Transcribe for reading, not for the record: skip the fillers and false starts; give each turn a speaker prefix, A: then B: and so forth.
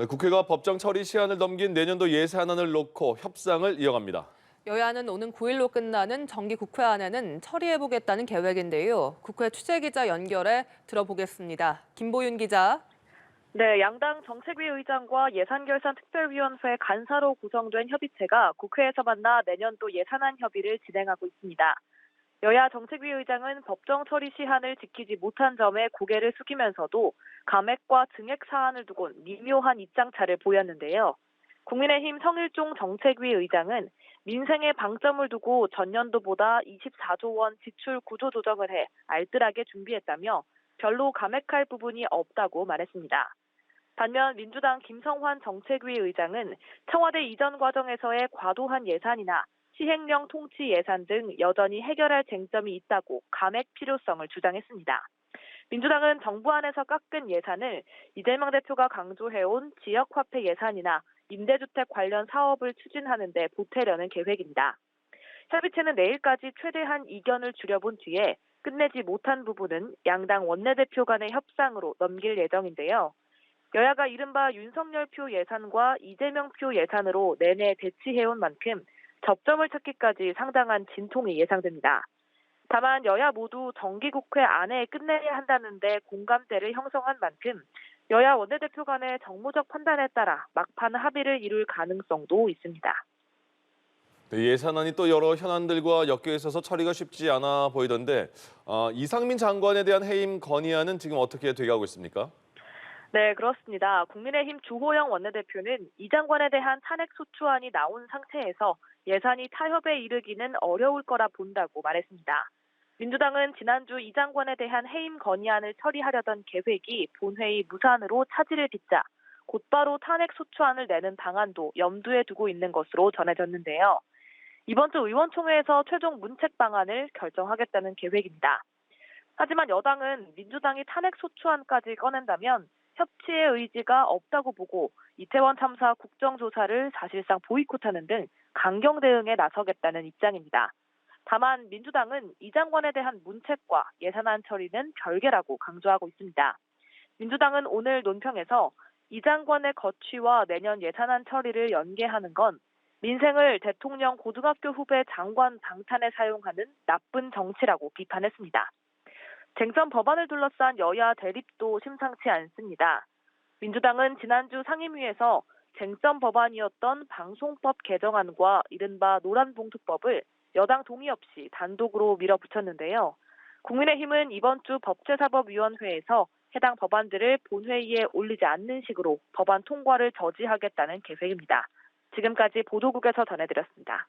A: 네, 국회가 법정 처리 시한을 넘긴 내년도 예산안을 놓고 협상을 이어갑니다.
B: 여야는 오는 9일로 끝나는 정기 국회안에는 처리해보겠다는 계획인데요. 국회 취재기자 연결해 들어보겠습니다. 김보윤 기자.
C: 네, 양당 정책위 의장과 예산결산특별위원회 간사로 구성된 협의체가 국회에서 만나 내년도 예산안 협의를 진행하고 있습니다. 여야 정책위 의장은 법정 처리 시한을 지키지 못한 점에 고개를 숙이면서도 감액과 증액 사안을 두곤 미묘한 입장차를 보였는데요. 국민의힘 성일종 정책위 의장은 민생에 방점을 두고 전년도보다 24조 원 지출 구조 조정을 해 알뜰하게 준비했다며 별로 감액할 부분이 없다고 말했습니다. 반면 민주당 김성환 정책위 의장은 청와대 이전 과정에서의 과도한 예산이나 시행령 통치 예산 등 여전히 해결할 쟁점이 있다고 감액 필요성을 주장했습니다. 민주당은 정부 안에서 깎은 예산을 이재명 대표가 강조해온 지역화폐 예산이나 임대주택 관련 사업을 추진하는 데 보태려는 계획입니다. 협의체는 내일까지 최대한 이견을 줄여본 뒤에 끝내지 못한 부분은 양당 원내대표 간의 협상으로 넘길 예정인데요. 여야가 이른바 윤석열표 예산과 이재명표 예산으로 내내 대치해온 만큼 접점을 찾기까지 상당한 진통이 예상됩니다. 다만 여야 모두 정기국회 안에 끝내야 한다는데 공감대를 형성한 만큼 여야 원내대표 간의 정무적 판단에 따라 막판 합의를 이룰 가능성도 있습니다.
A: 네, 예산안이 또 여러 현안들과 엮여 있어서 처리가 쉽지 않아 보이던데 이상민 장관에 대한 해임 건의안은 지금 어떻게 돼가고 있습니까?
C: 네, 그렇습니다. 국민의힘 주호영 원내대표는 이 장관에 대한 탄핵 소추안이 나온 상태에서 예산이 타협에 이르기는 어려울 거라 본다고 말했습니다. 민주당은 지난주 이 장관에 대한 해임 건의안을 처리하려던 계획이 본회의 무산으로 차질을 빚자 곧바로 탄핵 소추안을 내는 방안도 염두에 두고 있는 것으로 전해졌는데요. 이번 주 의원총회에서 최종 문책 방안을 결정하겠다는 계획입니다. 하지만 여당은 민주당이 탄핵 소추안까지 꺼낸다면 협치의 의지가 없다고 보고 이태원 참사 국정조사를 사실상 보이콧하는 등 강경 대응에 나서겠다는 입장입니다. 다만 민주당은 이 장관에 대한 문책과 예산안 처리는 별개라고 강조하고 있습니다. 민주당은 오늘 논평에서 이 장관의 거취와 내년 예산안 처리를 연계하는 건 민생을 대통령 고등학교 후배 장관 방탄에 사용하는 나쁜 정치라고 비판했습니다. 쟁점 법안을 둘러싼 여야 대립도 심상치 않습니다. 민주당은 지난주 상임위에서 쟁점 법안이었던 방송법 개정안과 이른바 노란봉투법을 여당 동의 없이 단독으로 밀어붙였는데요. 국민의힘은 이번 주 법제사법위원회에서 해당 법안들을 본회의에 올리지 않는 식으로 법안 통과를 저지하겠다는 계획입니다. 지금까지 보도국에서 전해드렸습니다.